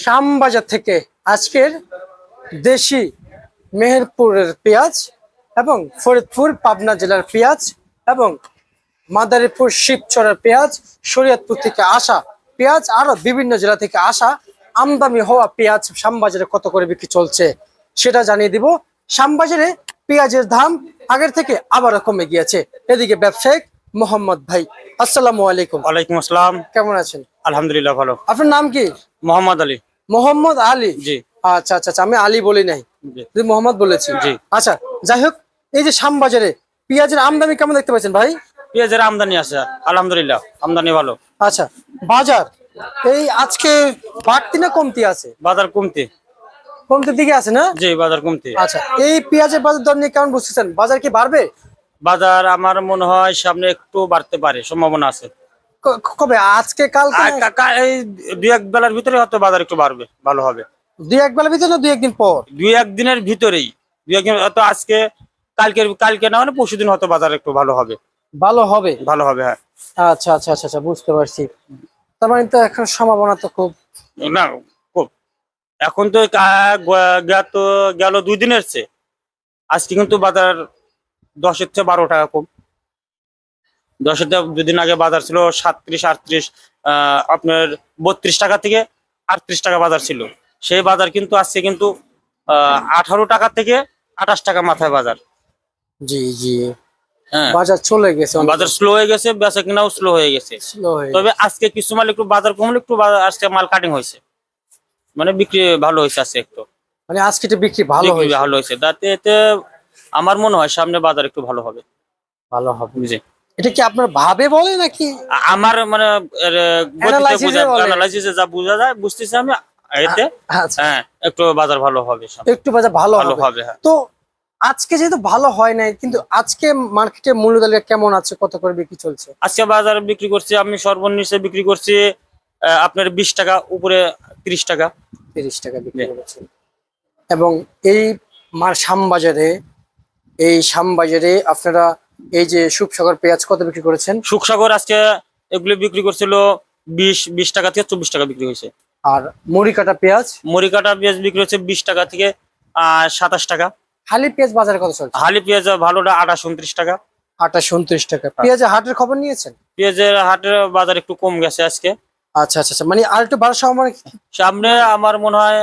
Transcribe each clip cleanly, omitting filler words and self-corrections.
শ্যামবাজার থেকে আজকের দেশি মেহেরপুরের পেঁয়াজ এবং ফরিদপুর পাবনা জেলার পেঁয়াজ এবং মাদারীপুর শিবচরের পেঁয়াজ, শরীয়তপুর থেকে আসা পেঁয়াজ, আরো বিভিন্ন জেলা থেকে আসা আমদানি হওয়া পেঁয়াজ শ্যামবাজারে কত করে বিক্রি চলছে সেটা জানিয়ে দিব। শ্যামবাজারে পেঁয়াজের দাম আগের থেকে আবারও কমে গিয়েছে। এদিকে ব্যবসায়িক মোহাম্মদ ভাই, আসসালামু আলাইকুম। ওয়ালাইকুম আসসালাম। কেমন আছেন? আলহামদুলিল্লাহ ভালো। আপনার নাম কি? মোহাম্মদ আলী। মোহাম্মদ আলী? জি। আচ্ছা আচ্ছা আচ্ছা, আমি আলী বলি নাই, জি। মোহাম্মদ বলেছি। জি। আচ্ছা, যাই হোক, এই যে শ্যামবাজারে পেঁয়াজের আমদানি কেমন দেখতে পাচ্ছেন ভাই? পেঁয়াজের আমদানি আছে আলহামদুলিল্লাহ, আমদানি ভালো। আচ্ছা, বাজার এই আজকে বাড়তি না কমতি আছে? বাজার কমতে কমতির দিকে আছে না? জি, বাজার কমতে। আচ্ছা, এই পেঁয়াজের বাজার দর নিয়ে কেমন বুঝতেছেন? বাজার কি বাড়বে? বাজার আমার মনে হয় সামনে একটু বাড়তে পারে, সম্ভাবনা আছে। কবে? আজকে, কালকে? এই দুই এক বেলার ভিতরে হয়তো বাজার একটু বাড়বে, ভালো হবে। দুই এক বেলার ভিতরে না দুই একদিন পর? দুই একদিনের ভিতরেই, দুই একদিন হয়তো আজকে কালকে না, মানে পরশুদিন হয়তো বাজার একটু ভালো হবে। ভালো হবে? ভালো হবে, হ্যাঁ। আচ্ছা আচ্ছা আচ্ছা আচ্ছা, বুঝতে পারছি। তার মানে তো এখন সম্ভাবনা তো খুব না, খুব। এখন তো গেল 2 দিনের চেয়ে আজকে কিন্তু বাজার 10-এর থেকে 12 টাকা কম। 10-এর থেকে 2 দিন আগে বাজার ছিল 37-38, আপনার 32 টাকা থেকে 38 টাকা বাজার ছিল। সেই বাজার কিন্তু আজকে কিন্তু 18 টাকা থেকে 28 টাকা মাথায় বাজার। জি জি, হ্যাঁ, বাজার চলে গেছে, বাজার স্লো হয়ে গেছে, বেচা কিনাও স্লো হয়ে গেছে। তবে আজকে কিছু মাল একটু বাজার কমলে একটু আজকে মাল কাটিং হয়েছে, মানে বিক্রি ভালো হয়েছে আজকে একটু। মানে আজকে তো বিক্রি ভালো হয়েছে? ভালো হয়েছে, তাতে এতে আমার মনে হয় সামনে বাজার একটু ভালো হবে। ভালো হবে? জি। এটা কি আপনার ভাবে বলে নাকি আমার মানে অ্যানালাইসিসে যা বোঝা যায়, বুঝতেছি আমি এতে। আচ্ছা, হ্যাঁ, একটু বাজার ভালো হবে, একটু বাজার ভালো হবে, হ্যাঁ। তো আজকে যেহেতু ভালো হয় নাই, কিন্তু আজকে মার্কেটে মূল্য তালিকা কেমন আছে, কত করে বিক্রি চলছে? আজকে বাজার বিক্রি করছি আমি সর্বনিম্নে বিক্রি করছি আপনার 20 টাকা, উপরে 30 টাকা। 30 টাকা বিক্রি করেছেন। এবং এই শ্যামবাজারে আপনারা এই যে সুখসাগর পেঁয়াজ কত বিক্রি করেছেন? সুখসাগর আজকে এগুলো বিক্রি করছিল 20 টাকা থেকে 24 টাকা বিক্রি হয়েছে। আর মরিকাটা পেঁয়াজ? মরিকাটা পেঁয়াজ বিক্রি হচ্ছে 20 টাকা থেকে 27 টাকা। হালি পেঁয়াজ বাজারে কত চলছে? হালি পেঁয়াজ ভালোটা 28-29 টাকা। 28-29 টাকা। পেঁয়াজের হাটের খবর নিয়েছেন? পেঁয়াজের হাটের বাজার একটু কম গেছে আজকে। আচ্ছা আচ্ছা, মানে আর একটু বাড়ার সম্ভাবনা সামনে আমার মনে হয়,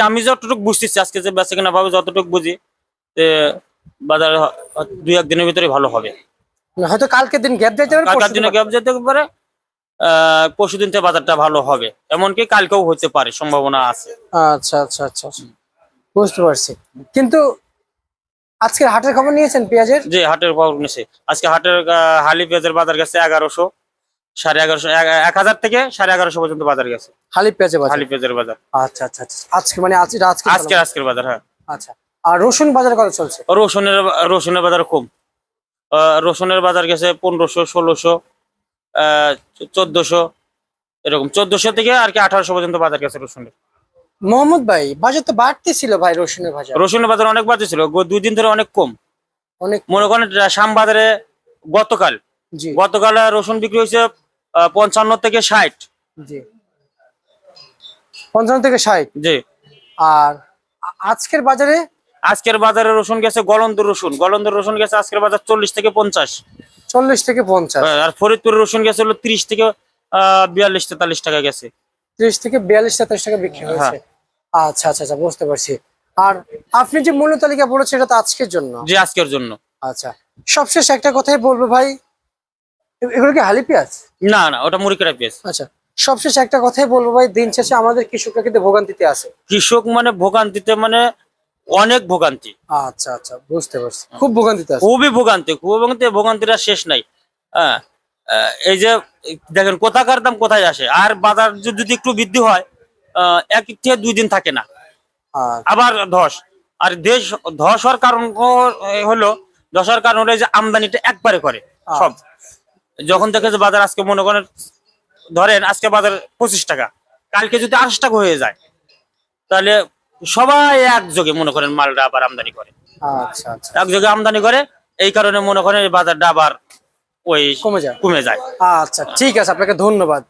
আমি যতটুকু বুঝতেছি আজকে যে বেচা কেনা ভাবে যতটুকু বুঝি, বাজার 2-1 দিনের ভিতরে ভালো হবে। হয়তো কালকের দিন গ্যাপ যেতে পারে, কালকের দিনে গ্যাপ যেতে পারে, পরশুদিন থেকে বাজারটা ভালো হবে, এমনকি কালকেও হতে পারে, সম্ভাবনা আছে। আচ্ছা আচ্ছা আচ্ছা, বুঝতে পারছি। কিন্তু আজকের হাটের খবর নিয়েছেন পেঁয়াজের? জি, হাটের খবর নিয়েছি। আজকে হাটের হালি পেঁয়াজের বাজার গেছে 1100, 1150, 1000 থেকে 1150 পর্যন্ত বাজার গেছে হালি পেঁয়াজের বাজার? হালি পেঁয়াজের বাজার আচ্ছা আচ্ছা আচ্ছা, আজকে মানে আজকের বাজার, হ্যাঁ। আচ্ছা, আর রসুন বাজার কত চলছে? রসুনের বাজার কম। রসুনের বাজার গেছে 1500, 1600, 1400, এরকম 1400 থেকে আর কি 1800 পর্যন্ত বাজার গেছে রসুনের। মোহাম্মদ ভাই, বাজার তো বাড়তি ছিল ভাই, রসুনের বাজার অনেক বাড়তি ছিল, 2 দিন ধরে অনেক কম। অনেক, মনে করেন শ্যামবাজারে গতকাল রসুন বিক্রি হয়েছে 55 থেকে 60। জি, 55 থেকে 60। জি। আর আজকের বাজারে রসুন গেছে গলন্দর রসুন গেছে আজকের বাজার 40 থেকে 50। 40 থেকে 50। আর ফরিদপুরের রসুন গেছে হলো 30 থেকে 42-43 টাকা গেছে। 30 থেকে 42-43 টাকা বিক্রি হয়েছে। আচ্ছা আচ্ছা আচ্ছা, বুঝতে পারছি। আর আপনি যে মূল্য তালিকা বলেছেন, এটা তো আজকের জন্য? জি, আজকের জন্য। আচ্ছা, সবশেষ একটা কথাই বলবো ভাই, এগুলো কি হালি পেঁয়াজ? না না, ওটা মুড়িকাটা পেঁয়াজ। আচ্ছা, সবশেষ একটা কথাই বলবো ভাই, দিন শেষে আমাদের কৃষকরা কিন্তু ভোগান্তিতে আছে। কৃষক মানে ভোগান্তিতে, মানে অনেক ভোগান্তি। আচ্ছা আচ্ছা, বুঝতে পারছি, খুব ভোগান্তিতে আছে, খুবই ভোগান্তিটা শেষ নাই। হ্যাঁ, এই যে দেখেন কোথাকার দাম কোথায় আসে, আর বাজার যদি একটু বৃদ্ধি হয় 1 থেকে 2 দিন থাকে না, আবার ধস। আর ধস হওয়ার কারণ হলো যে আমদানিটা একবারে করে সব। যখন দেখে যে বাজার আজকে মনে করেন, ধরেন আজকে বাজার 25 টাকা, কালকে যদি 28 টাকা হয়ে যায়, তাহলে সবাই একযোগে মনে করেন মালটা আবার আমদানি করে। আচ্ছা আচ্ছা, একযোগে আমদানি করে, এই কারণে মনে করেন বাজারটা আবার কমে যায়। আচ্ছা, ঠিক আছে, আপনাকে ধন্যবাদ।